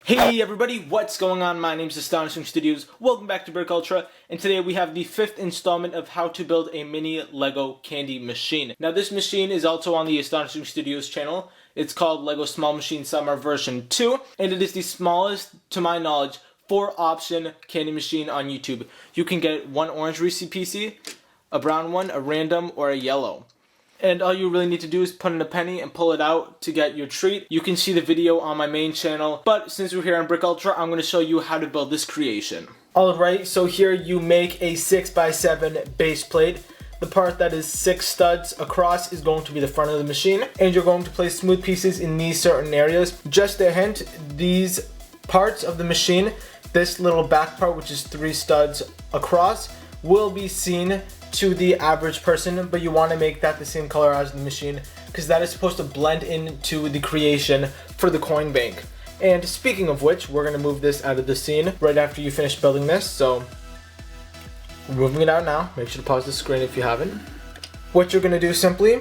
Hey everybody, what's going on? My name's Astonishing Studios. Welcome back to BrickUltra, and today we have the 5th installment of how to build a mini Lego candy machine. Now this machine is also on the Astonishing Studios channel. It's called Lego Small Machine Summer version 2, and it is the smallest, to my knowledge, 4-option candy machine on YouTube. You can get one orange Reese's PC, a brown one, a random, or a yellow. And all you really need to do is put in a penny and pull it out to get your treat. You can see the video on my main channel, but since we're here on BrickUltra, I'm going to show you how to build this creation. Alright, so here you make a 6x7 base plate. The part that is 6 studs across is going to be the front of the machine, and you're going to place smooth pieces in these certain areas. Just a hint, these parts of the machine, this little back part which is 3 studs across, will be seen to the average person, but you want to make that the same color as the machine because that is supposed to blend into the creation for the coin bank. And speaking of which, we're going to move this out of the scene right after you finish building this, so we're moving it out now. Make sure to pause the screen if you haven't. What you're going to do simply,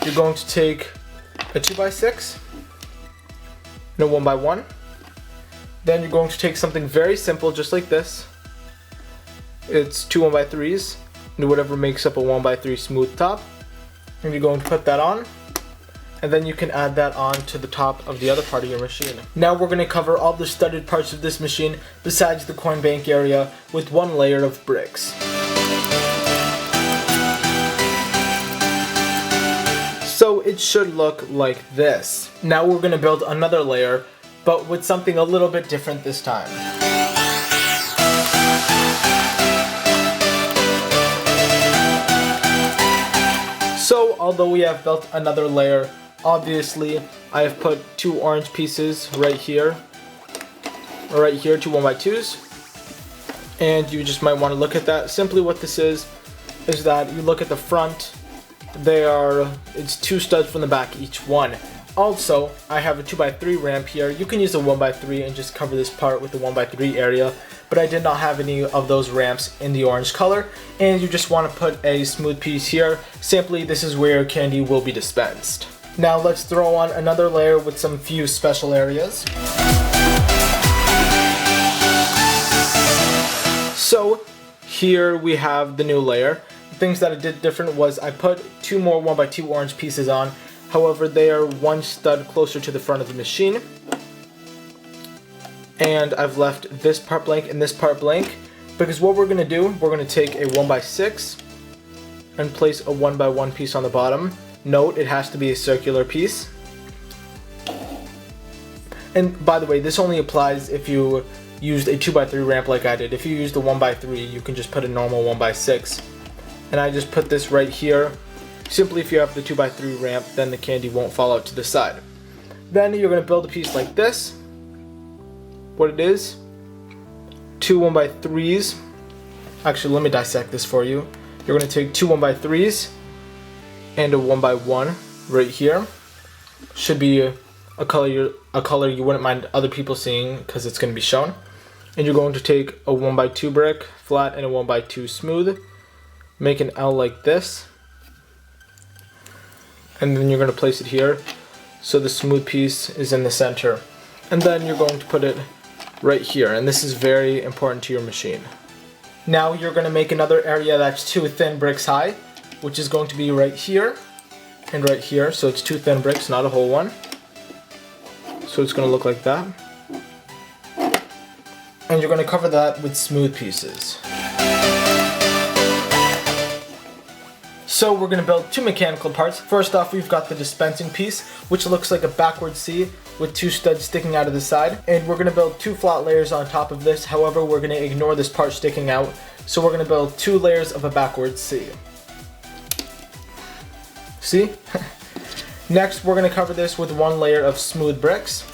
you're going to take a 2x6 and a 1x1. Then you're going to take something very simple just like this. It's 2 1x3s. Whatever makes up a 1x3 smooth top, and you're going to put that on, and then you can add that on to the top of the other part of your machine. Now we're going to cover all the studded parts of this machine besides the coin bank area with one layer of bricks. So it should look like this. Now we're going to build another layer, but with something a little bit different this time. So, although we have built another layer, obviously I have put 2 orange pieces right here, 2 1x2s, and you just might want to look at that. Simply what this is that you look at the front, it's 2 studs from the back each one. Also, I have a 2x3 ramp here. You can use a 1x3 and just cover this part with the 1x3 area, but I did not have any of those ramps in the orange color, and you just want to put a smooth piece here. Simply, this is where candy will be dispensed. Now let's throw on another layer with some few special areas. So here we have the new layer. The things that I did different was I put 2 more 1x2 orange pieces on. However, they are 1 stud closer to the front of the machine. And I've left this part blank and this part blank because what we're going to do, we're going to take a 1x6 and place a 1x1 piece on the bottom. Note, it has to be a circular piece. And by the way, this only applies if you used a 2x3 ramp like I did. If you used a 1x3, you can just put a normal 1x6. And I just put this right here. Simply, if you have the 2x3 ramp, then the candy won't fall out to the side. Then you're going to build a piece like this. What it is, 2 1x3s. Actually, let me dissect this for you. You're going to take 2 1x3s and a 1x1 right here. Should be a color you wouldn't mind other people seeing because it's going to be shown. And you're going to take a 1x2 brick flat and a 1x2 smooth. Make an L like this. And then you're going to place it here so the smooth piece is in the center. And then you're going to put it right here, and this is very important to your machine. Now you're going to make another area that's 2 thin bricks high, which is going to be right here and right here. So it's 2 thin bricks, not a whole one. So it's going to look like that. And you're going to cover that with smooth pieces. So we're going to build 2 mechanical parts. First off, we've got the dispensing piece, which looks like a backward C with 2 studs sticking out of the side. And we're going to build 2 flat layers on top of this. However, we're going to ignore this part sticking out. So we're going to build 2 layers of a backward C. See? Next, we're going to cover this with 1 layer of smooth bricks.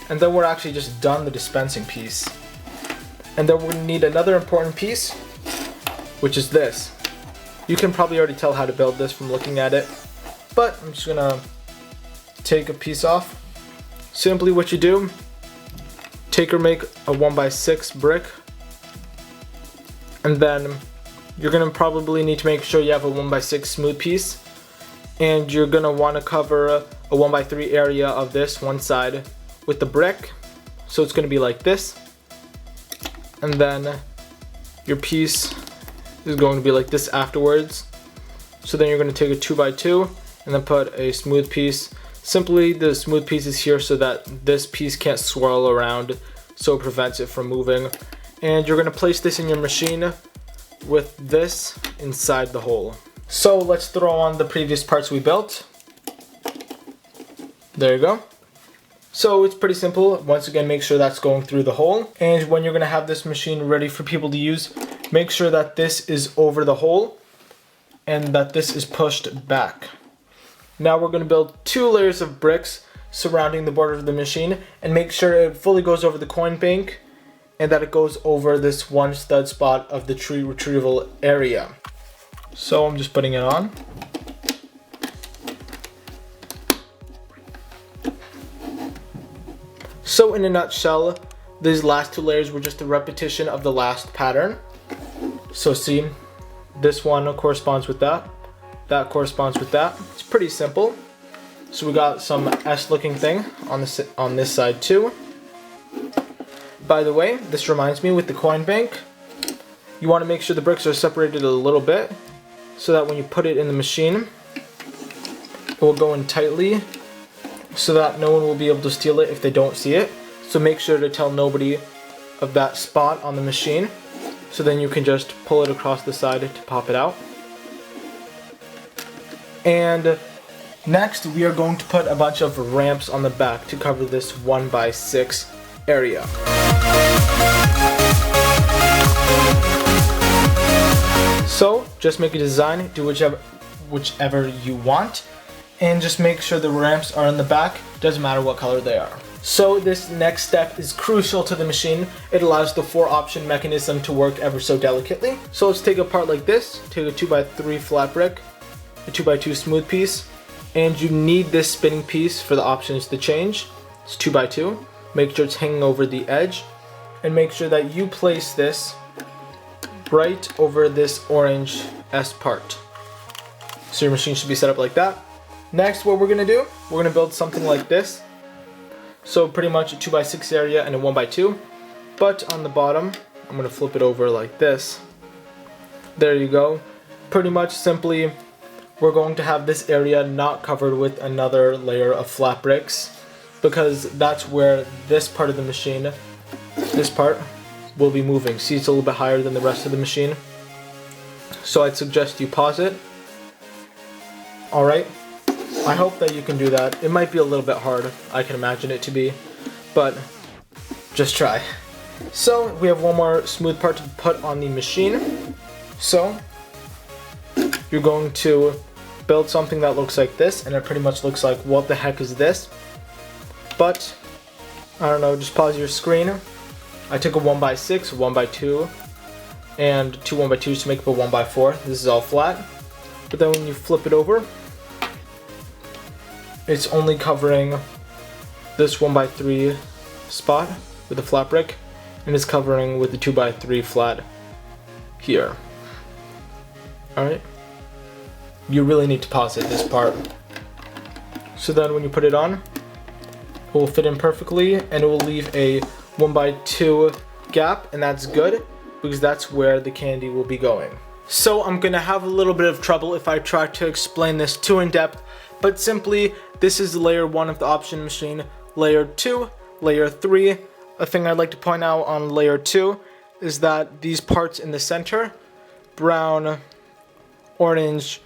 And then we're actually just done the dispensing piece. And then we're going to need another important piece, which is this. You can probably already tell how to build this from looking at it, but I'm just gonna take a piece off. Simply what you do, take or make a 1x6 brick, and then you're gonna probably need to make sure you have a 1x6 smooth piece, and you're gonna want to cover a 1x3 area of this one side with the brick. So it's going to be like this. And then your piece is going to be like this afterwards. So then you're going to take a 2x2 and then put a smooth piece. Simply the smooth piece is here so that this piece can't swirl around, so it prevents it from moving. And you're going to place this in your machine with this inside the hole. So let's throw on the previous parts we built. There you go. So it's pretty simple. Once again, make sure that's going through the hole. And when you're going to have this machine ready for people to use, make sure that this is over the hole and that this is pushed back. Now we're going to build 2 layers of bricks surrounding the border of the machine, and make sure it fully goes over the coin bank and that it goes over this one stud spot of the tree retrieval area. So I'm just putting it on. So in a nutshell, these last 2 layers were just a repetition of the last pattern. So see, this one corresponds with that. That corresponds with that. It's pretty simple. So we got some S looking thing on this side too. By the way, this reminds me, with the coin bank, you want to make sure the bricks are separated a little bit so that when you put it in the machine, it will go in tightly so that no one will be able to steal it if they don't see it. So make sure to tell nobody of that spot on the machine, so then you can just pull it across the side to pop it out. And next we are going to put a bunch of ramps on the back to cover this 1x6 area. So just make a design, do whichever you want, and just make sure the ramps are in the back, doesn't matter what color they are. So this next step is crucial to the machine. It allows the 4-option mechanism to work ever so delicately. So let's take a part like this, take a 2x3 flat brick, a 2x2 smooth piece, and you need this spinning piece for the options to change. It's 2x2. Make sure it's hanging over the edge, and make sure that you place this right over this orange S part. So your machine should be set up like that. Next, what we're going to do, we're going to build something like this. So pretty much a 2x6 area and a 1x2. But on the bottom, I'm going to flip it over like this. There you go. Pretty much simply, we're going to have this area not covered with another layer of flat bricks, because that's where this part of the machine, this part, will be moving. See, it's a little bit higher than the rest of the machine. So I'd suggest you pause it. Alright. I hope that you can do that. It might be a little bit hard, I can imagine it to be, but just try. So we have one more smooth part to put on the machine. So you're going to build something that looks like this, and it pretty much looks like, what the heck is this? But I don't know, just pause your screen. I took a 1x6, 1x2, and 2 1x2s to make up a 1x4. This is all flat. But then when you flip it over, it's only covering this 1x3 spot with a flat brick, and it's covering with the 2x3 flat here. Alright? You really need to pause it, this part. So then when you put it on, it will fit in perfectly, and it will leave a 1x2 gap, and that's good, because that's where the candy will be going. So I'm gonna have a little bit of trouble if I try to explain this too in depth, but simply, this is layer 1 of the option machine, layer 2, layer 3. A thing I'd like to point out on layer 2 is that these parts in the center, brown, orange,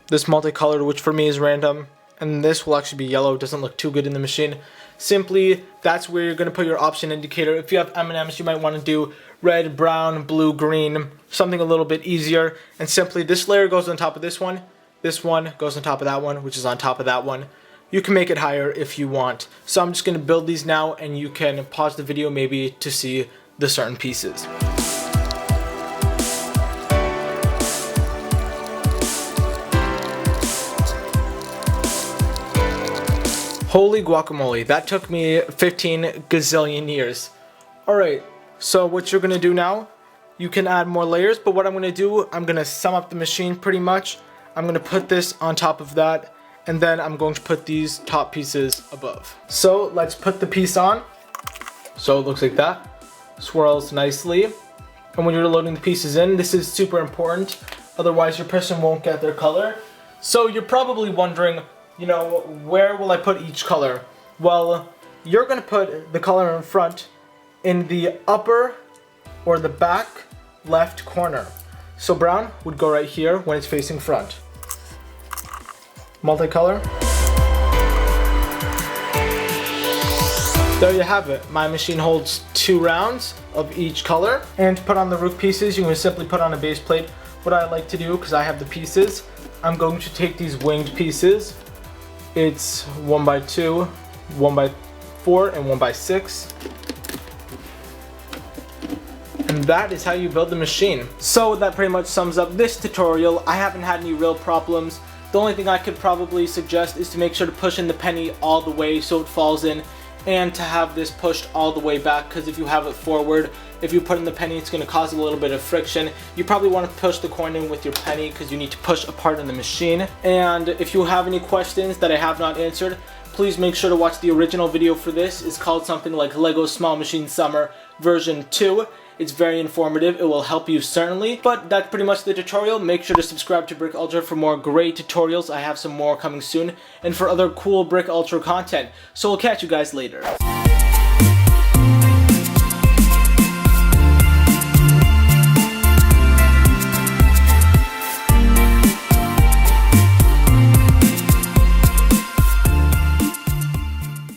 this multicolored, which for me is random, and this will actually be yellow, doesn't look too good in the machine. Simply, that's where you're going to put your option indicator. If you have M&Ms, you might want to do red, brown, blue, green, something a little bit easier. And simply, this layer goes on top of this one goes on top of that one, which is on top of that one. You can make it higher if you want. So I'm just going to build these now, and you can pause the video maybe to see the certain pieces. Holy guacamole, that took me 15 gazillion years. Alright, so what you're going to do now, you can add more layers, but what I'm going to do, I'm going to sum up the machine pretty much. I'm going to put this on top of that, and then I'm going to put these top pieces above. So let's put the piece on. So it looks like that. Swirls nicely. And when you're loading the pieces in, this is super important. Otherwise your person won't get their color. So you're probably wondering, you know, where will I put each color? Well, you're gonna put the color in front in the upper or the back left corner. So brown would go right here when it's facing front. Multicolor. There you have it. My machine holds 2 rounds of each color. And to put on the roof pieces, you can simply put on a base plate. What I like to do, because I have the pieces, I'm going to take these winged pieces. It's 1x2, 1x4, and 1x6. And that is how you build the machine. So that pretty much sums up this tutorial. I haven't had any real problems. The only thing I could probably suggest is to make sure to push in the penny all the way so it falls in, and to have this pushed all the way back, because if you have it forward, if you put in the penny, it's going to cause a little bit of friction. You probably want to push the coin in with your penny because you need to push a part in the machine. And if you have any questions that I have not answered, please make sure to watch the original video for this. It's called something like Lego Small Machine Summer version 2. It's very informative. It will help you certainly. But that's pretty much the tutorial. Make sure to subscribe to BrickUltra for more great tutorials. I have some more coming soon. And for other cool BrickUltra content. So we'll catch you guys later.